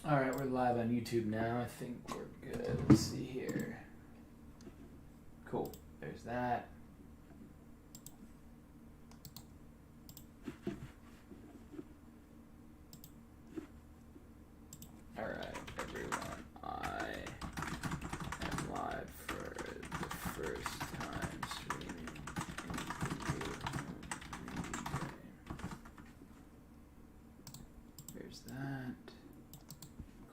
Alright, we're live on YouTube now. I think we're good. Let's see here. Cool. There's that. Alright, everyone. I am live for the first time streaming in the There's that.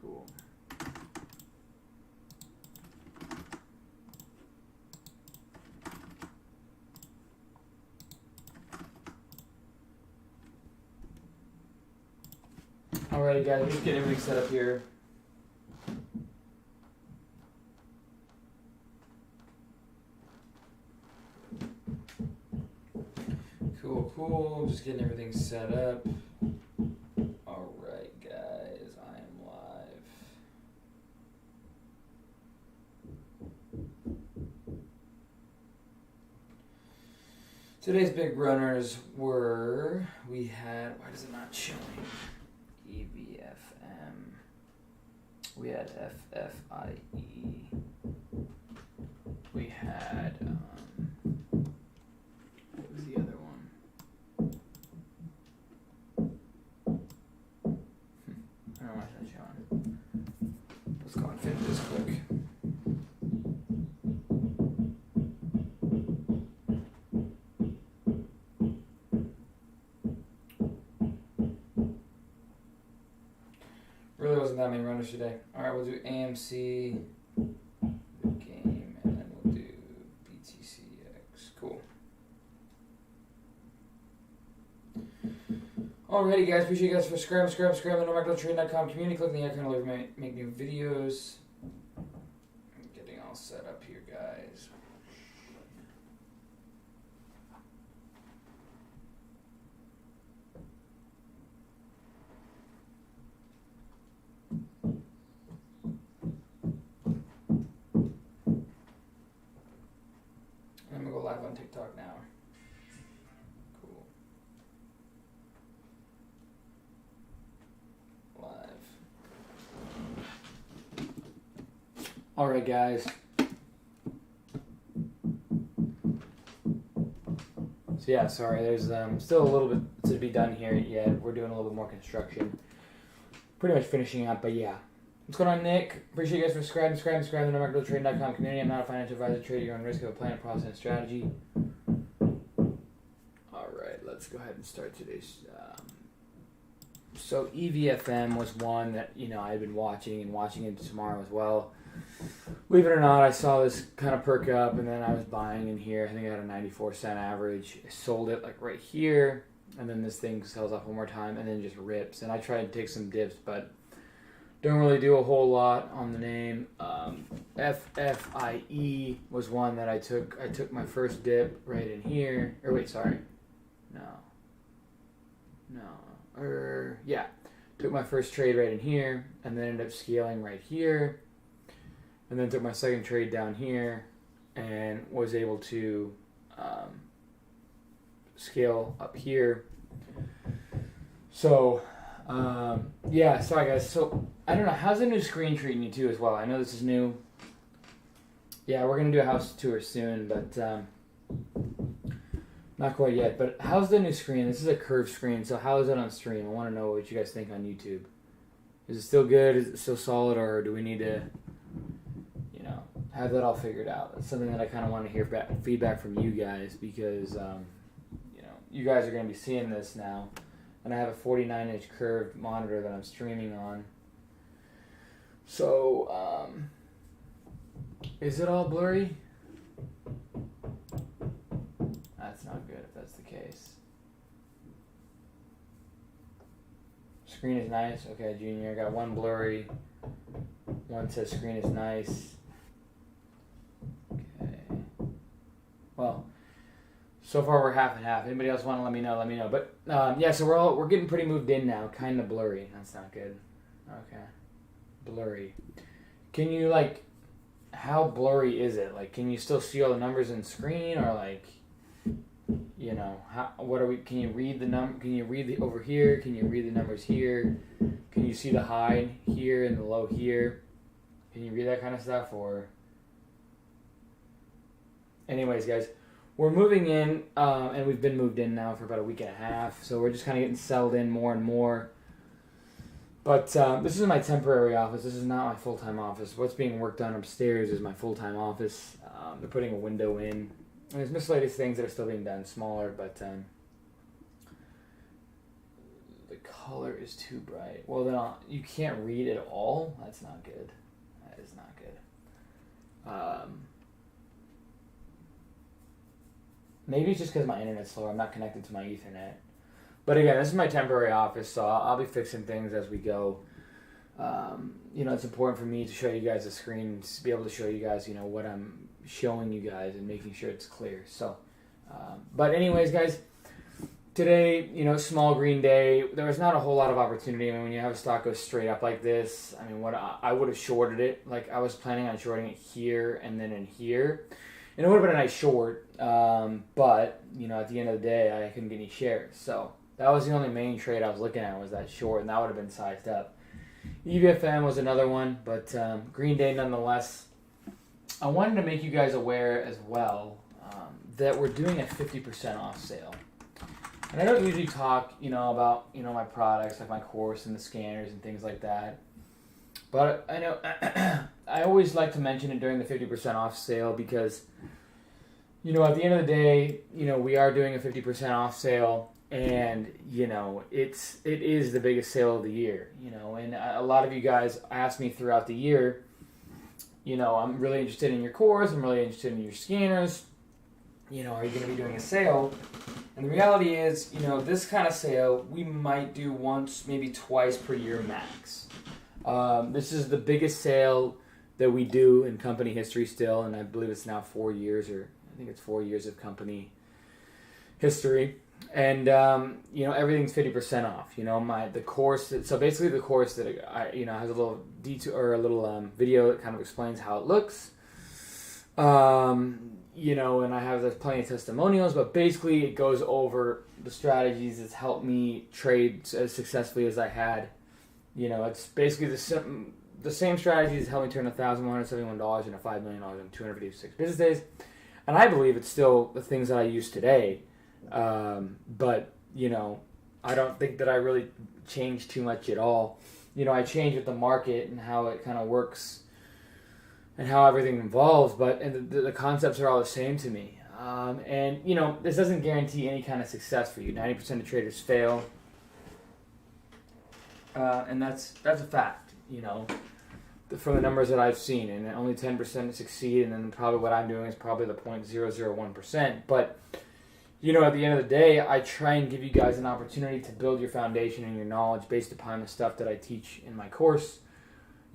Cool. Alrighty guys, we're just getting everything set up here. Cool. Just getting everything set up. Alright guys, I am live. Today's big runners were, we had, why is it not showing? EVFM. We had FFIE. We had, what was the other one? I don't know why it's not showing. Let's go and finish this quick. Really wasn't that many runners today. Alright, we'll do AMC, the game, and then we'll do BTCX. Cool. Alrighty guys, appreciate you guys for subscribing the NoMicroTrade.com community. Click the icon to make new videos. I'm getting all set up here, guys. I'm gonna go live on TikTok now. Cool. Live. Alright guys. So yeah, sorry, there's still a little bit to be done here yet. We're doing a little bit more construction. Pretty much finishing up, but yeah. What's going on, Nick? Appreciate you guys for subscribing to the NoMicroTrade.com community. I'm not a financial advisor. Trade your own risk of a plan, process, and strategy. Alright, let's go ahead and start today's. So EVFM was one that, I've been watching it tomorrow as well. Believe it or not, I saw this kind of perk up, and then I was buying in here. I think I had a 94-cent average. I sold it like right here, and then this thing sells off one more time, and then just rips. And I tried to take some dips, but don't really do a whole lot on the name. FFIE was one that I took. I took my first dip right in here. Or wait, sorry. Yeah. Took my first trade right in here, and then ended up scaling right here. And then took my second trade down here, and was able to scale up here. So, yeah, sorry guys. So, I don't know, how's the new screen treating you too as well? I know this is new. Yeah, we're going to do a house tour soon, but not quite yet. But how's the new screen? This is a curved screen, so how is it on stream? I want to know what you guys think on YouTube. Is it still good? Is it still solid? Or do we need to, have that all figured out? That's something that I kind of want to hear feedback from you guys, because, you guys are going to be seeing this now. And I have a 49-inch curved monitor that I'm streaming on. So, is it all blurry? That's not good if that's the case. Screen is nice. Okay, Junior, I got one blurry. One says screen is nice. Okay. Well, so far we're half and half. Anybody else want to let me know? But yeah, so we're getting pretty moved in now. Kind of blurry. That's not good. Okay, blurry. Can you how blurry is it? Can you still see all the numbers in screen, or You know, what are we? Can you read the Can you read the over here? Can you read the numbers here? Can you see the high here and the low here? Can you read that kind of stuff? Or, anyways, guys, we're moving in, and we've been moved in now for about a week and a half. So we're just kind of getting settled in more and more. But this is my temporary office. This is not my full-time office. What's being worked on upstairs is my full-time office. They're putting a window in. And there's miscellaneous things that are still being done, smaller, but the color is too bright. Well, then you can't read at all? That's not good. That is not good. Maybe it's just because my internet's slow. I'm not connected to my Ethernet. But again, this is my temporary office, so I'll be fixing things as we go. It's important for me to show you guys the screen, to be able to show you guys, what I'm showing you guys and making sure it's clear. So, but anyways, guys, today, small green day. There was not a whole lot of opportunity. I mean, when you have a stock go straight up like this, I mean, what I would have shorted it. Like, I was planning on shorting it here and then in here. And it would have been a nice short, but, at the end of the day, I couldn't get any shares. So that was the only main trade I was looking at, was that short, and that would have been sized up. EVFM was another one, but green day nonetheless. I wanted to make you guys aware as well that we're doing a 50% off sale. And I don't usually talk, about, my products, like my course and the scanners and things like that. But I know I always like to mention it during the 50% off sale because, at the end of the day, we are doing a 50% off sale, and, it is the biggest sale of the year, and a lot of you guys ask me throughout the year, I'm really interested in your course, I'm really interested in your scanners, are you going to be doing a sale? And the reality is, this kind of sale, we might do once, maybe twice per year max. This is the biggest sale that we do in company history still, and I believe it's now 4 years, or I think it's 4 years of company history. And, everything's 50% off. The course, so basically the course that I has a little detour, or a little video that kind of explains how it looks. And I have plenty of testimonials, but basically it goes over the strategies that's helped me trade as successfully as I had. It's basically the same strategies that helped me turn $1,171 into $5 million in 256 business days. And I believe it's still the things that I use today. But, I don't think that I really changed too much at all. I changed with the market and how it kind of works and how everything evolves, but the concepts are all the same to me. This doesn't guarantee any kind of success for you. 90% of traders fail. And that's a fact, from the numbers that I've seen, and only 10% succeed, and then probably what I'm doing is probably the 0.001%. But, at the end of the day, I try and give you guys an opportunity to build your foundation and your knowledge based upon the stuff that I teach in my course.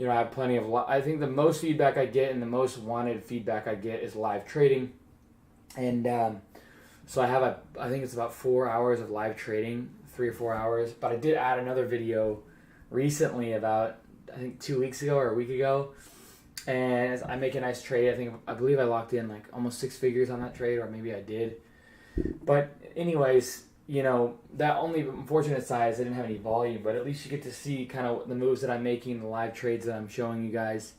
I have plenty of, I think the most feedback I get and the most wanted feedback I get is live trading. And so I have, I think it's about 4 hours of live trading, 3 or 4 hours. But I did add another video recently about, I think 2 weeks ago or a week ago. And I make a nice trade. I believe I locked in like almost 6 figures on that trade, or maybe I did. But anyways, that only unfortunate side is I didn't have any volume, but at least you get to see kind of the moves that I'm making, the live trades that I'm showing you guys.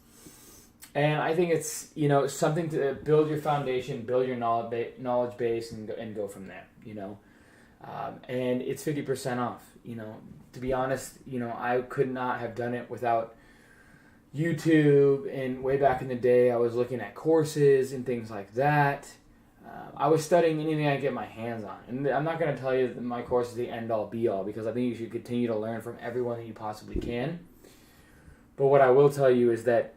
And I think it's, something to build your foundation, build your knowledge base, and go from there, and it's 50% off, to be honest, I could not have done it without YouTube. And way back in the day, I was looking at courses and things like that. I was studying anything I get my hands on. And I'm not going to tell you that my course is the end-all, be-all, because I think you should continue to learn from everyone that you possibly can. But what I will tell you is that,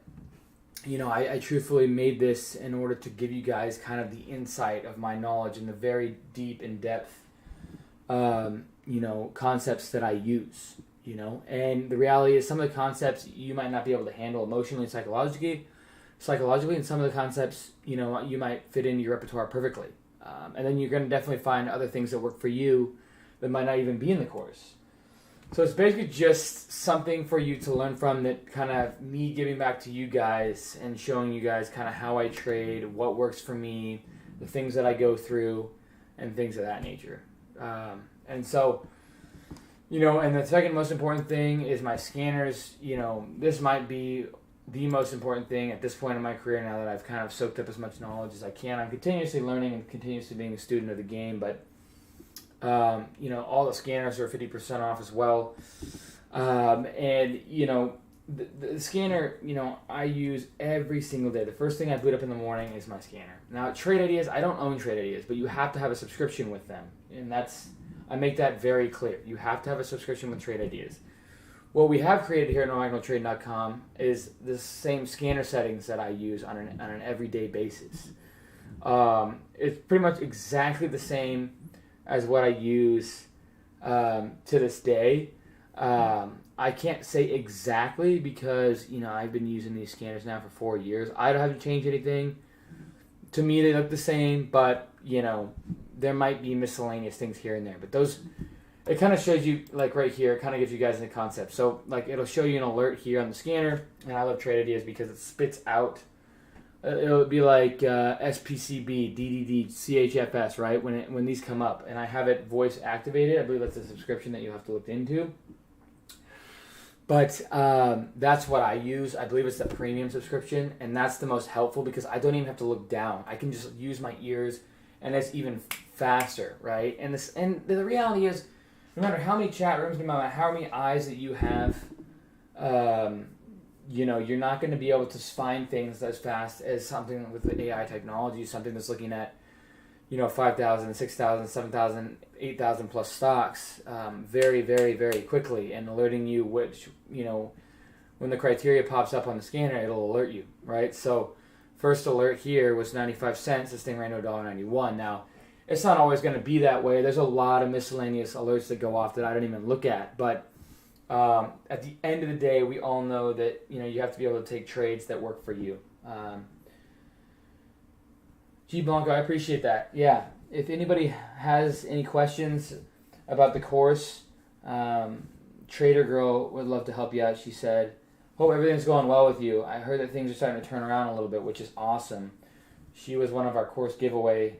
I truthfully made this in order to give you guys kind of the insight of my knowledge and the very deep, in-depth, concepts that I use, And the reality is some of the concepts you might not be able to handle emotionally and psychologically, and some of the concepts, you might fit into your repertoire perfectly. And then you're going to definitely find other things that work for you that might not even be in the course. So it's basically just something for you to learn from, that kind of me giving back to you guys and showing you guys kind of how I trade, what works for me, the things that I go through. and things of that nature. And so, and the second most important thing is my scanners. This might be the most important thing at this point in my career now that I've kind of soaked up as much knowledge as I can. I'm continuously learning and continuously being a student of the game, but all the scanners are 50% off as well. The scanner, I use every single day. The first thing I boot up in the morning is my scanner. Now, Trade Ideas, I don't own Trade Ideas, but you have to have a subscription with them. And I make that very clear. You have to have a subscription with Trade Ideas. What we have created here at NoMicroTrade.com is the same scanner settings that I use on an everyday basis. It's pretty much exactly the same as what I use to this day. I can't say exactly because, I've been using these scanners now for 4 years. I don't have to change anything. To me, they look the same, but, there might be miscellaneous things here and there. But it kind of shows you, like right here, it kind of gives you guys the concept. So, like, it'll show you an alert here on the scanner, and I love Trade Ideas because it spits out. It'll be like SPCB, DDD, CHFS, right? When these come up, and I have it voice activated. I believe that's a subscription that you have to look into. But that's what I use. I believe it's the premium subscription, and that's the most helpful because I don't even have to look down. I can just use my ears, and it's even faster, right? And the reality is, no matter how many chat rooms, no matter how many eyes that you have, you're not going to be able to find things as fast as something with the AI technology, something that's looking at, 5,000, 6,000, 7,000, 8,000 plus stocks very, very, very quickly and alerting you which, when the criteria pops up on the scanner, it'll alert you, right? So first alert here was 95 cents. This thing ran to $1.91. Now, it's not always going to be that way. There's a lot of miscellaneous alerts that go off that I don't even look at. But at the end of the day, we all know that, you have to be able to take trades that work for you. G. Blanco, I appreciate that. Yeah, if anybody has any questions about the course, Trader Girl would love to help you out. She said, hope everything's going well with you. I heard that things are starting to turn around a little bit, which is awesome. She was one of our course giveaway,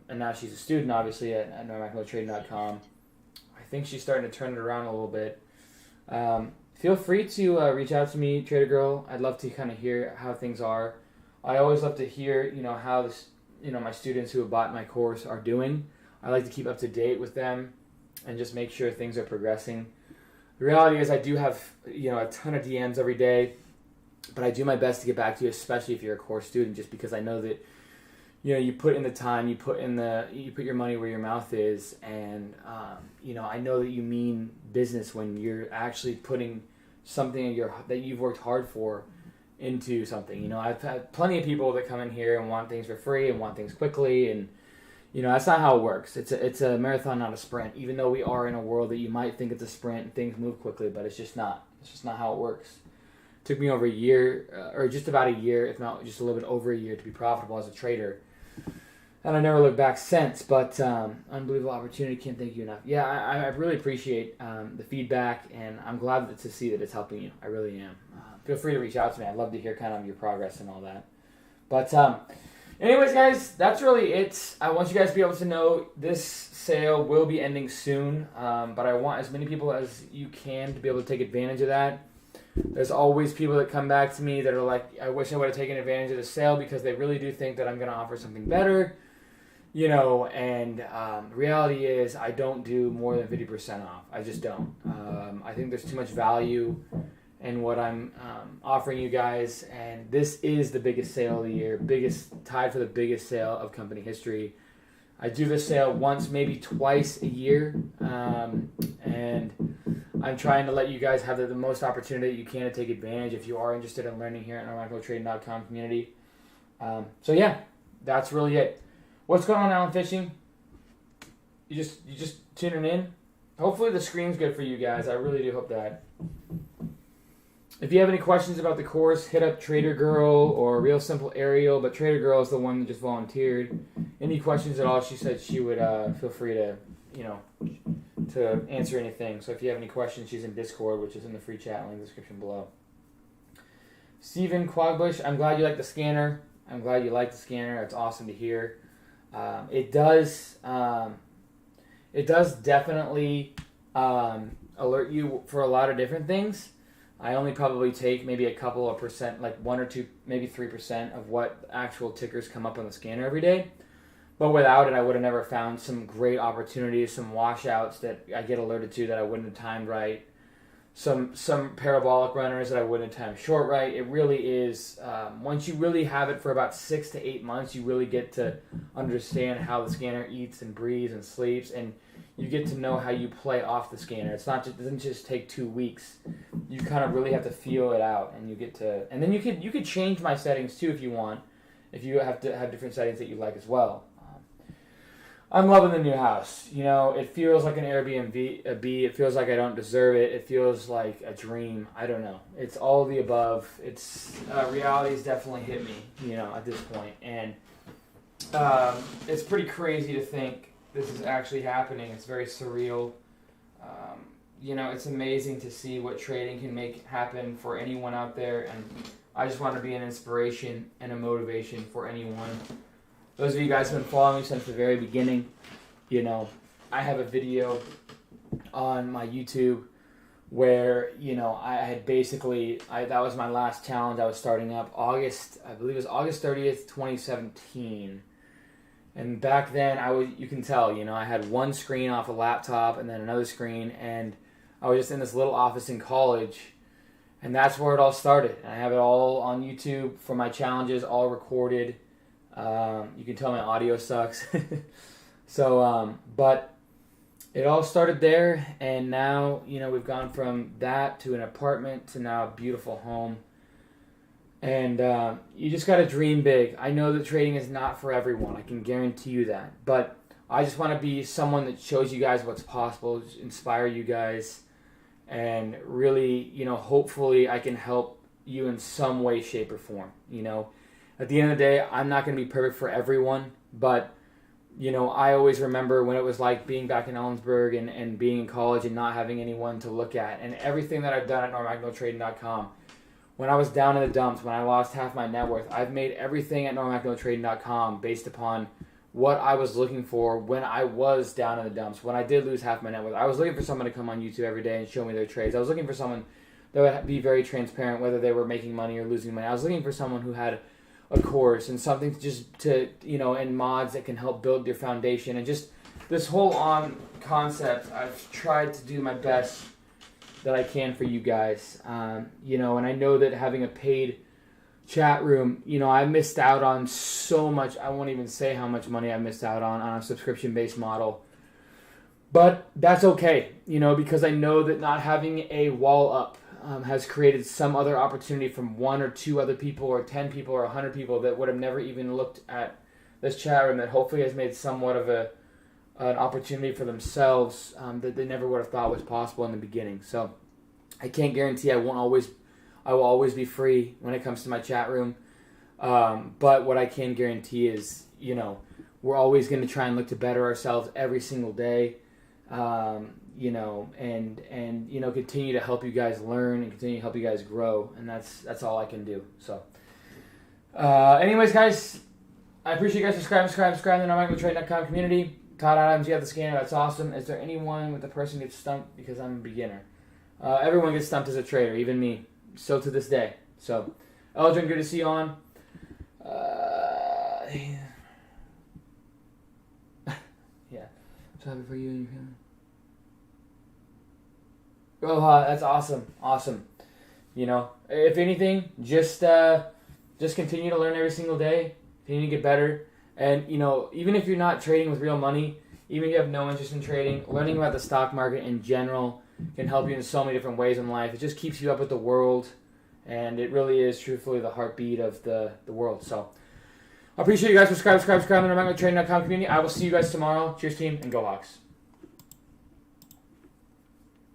and now she's a student, obviously, at NoMicroTrade.com. I think she's starting to turn it around a little bit. Feel free to reach out to me, Trader Girl. I'd love to kind of hear how things are. I always love to hear, how this, my students who have bought my course are doing. I like to keep up to date with them and just make sure things are progressing. The reality is I do have, a ton of DMs every day, but I do my best to get back to you, especially if you're a course student, just because I know that, you put in the time, you put your money where your mouth is, and, I know that you mean business when you're actually putting something that you've worked hard for into something. I've had plenty of people that come in here and want things for free and want things quickly, and that's not how it works. It's a marathon, not a sprint. Even though we are in a world that you might think it's a sprint and things move quickly, but it's just not. It's just not how it works. It took me over a year, or just about a year, if not just a little bit over a year, to be profitable as a trader, and I never looked back since. But unbelievable opportunity. Can't thank you enough. Yeah, I really appreciate the feedback, and I'm glad to see that it's helping you. I really am. Feel free to reach out to me. I'd love to hear kind of your progress and all that. But anyways, guys, that's really it. I want you guys to be able to know this sale will be ending soon, but I want as many people as you can to be able to take advantage of that. There's always people that come back to me that are like, I wish I would have taken advantage of the sale because they really do think that I'm going to offer something better. And the reality is I don't do more than 50% off. I just don't. I think there's too much value in what I'm offering you guys, and this is the biggest sale of the year, tied for the biggest sale of company history. I do this sale once, maybe twice a year, and I'm trying to let you guys have the most opportunity that you can to take advantage if you are interested in learning here at NoMicroTrade.com community. So yeah, that's really it. What's going on, Alan Fishing? You just tuning in? Hopefully the screen's good for you guys. I really do hope that. If you have any questions about the course, hit up Trader Girl or Real Simple Ariel, but Trader Girl is the one that just volunteered. Any questions at all, she said she would feel free to, to answer anything. So if you have any questions, she's in Discord, which is in the free chat link in the description below. Stephen Quagbush, I'm glad you like the scanner. It's awesome to hear. It does definitely alert you for a lot of different things. I only probably take maybe a couple of percent, like 1 or 2, maybe 3% of what actual tickers come up on the scanner every day. But without it, I would have never found some great opportunities, some washouts that I get alerted to that I wouldn't have timed right, some parabolic runners that I wouldn't have timed short right. It really is, once you really have it for about 6 to 8 months, you really get to understand how the scanner eats and breathes and sleeps, and you get to know how you play off the scanner. It doesn't just take 2 weeks. You kind of really have to feel it out, and you get to, and then you could change my settings too if you want, if you have to have different settings that you like as well. I'm loving the new house. You know, it feels like an Airbnb. It feels like I don't deserve it. It feels like a dream. I don't know. It's all of the above. It's reality's definitely hit me, you know, at this point. And it's pretty crazy to think this is actually happening. It's very surreal. You know, it's amazing to see what trading can make happen for anyone out there. And I just want to be an inspiration and a motivation for anyone. Those of you guys who have been following me since the very beginning, you know, I have a video on my YouTube where, you know, I had basically, that was my last challenge I was starting up August 30th, 2017. And back then, you can tell, you know, I had one screen off a laptop and then another screen, and I was just in this little office in college, and that's where it all started. And I have it all on YouTube for my challenges, all recorded. You can tell my audio sucks. So, but it all started there, and now, you know, we've gone from that to an apartment to now a beautiful home. And you just got to dream big. I know that trading is not for everyone. I can guarantee you that. But I just want to be someone that shows you guys what's possible, inspire you guys, and really, you know, hopefully I can help you in some way, shape, or form, you know. At the end of the day, I'm not going to be perfect for everyone, but, you know, I always remember when it was like being back in Ellensburg and being in college and not having anyone to look at. And everything that I've done at NorMacnoTrading.com, when I was down in the dumps, when I lost half my net worth, I've made everything at NorMacnoTrading.com based upon what I was looking for when I was down in the dumps. When I did lose half my net worth, I was looking for someone to come on YouTube every day and show me their trades. I was looking for someone that would be very transparent, whether they were making money or losing money. I was looking for someone who had a course and something just to, you know, and mods that can help build your foundation. And just this whole concept, I've tried to do my best that I can for you guys. You know, and I know that having a paid chat room, you know, I missed out on so much. I won't even say how much money I missed out on a subscription-based model. But that's okay, you know, because I know that not having a wall up has created some other opportunity from 1 or 2 other people or 10 people or 100 people that would have never even looked at this chat room, that hopefully has made somewhat of an opportunity for themselves that they never would have thought was possible in the beginning. So I can't guarantee I will always be free when it comes to my chat room. But what I can guarantee is, you know, we're always going to try and look to better ourselves every single day. You know, and you know, continue to help you guys learn and continue to help you guys grow, and that's all I can do. So, anyways, guys, I appreciate you guys subscribe to the NorMacnoTrading.com community. Todd Adams, you have the scanner. That's awesome. Is there anyone with the person gets stumped because I'm a beginner? Everyone gets stumped as a trader, even me. Still to this day. So, Eldrin, good to see you on. Yeah. So happy for you and your family. Oh, that's awesome. You know, if anything, just continue to learn every single day, continue to get better, and, you know, even if you're not trading with real money, even if you have no interest in trading, learning about the stock market in general can help you in so many different ways in life. It just keeps you up with the world, and it really is truthfully the heartbeat of the world. So, I appreciate you guys. Subscribe to the NorMacnoTrading.com community. I will see you guys tomorrow. Cheers, team, and go Hawks.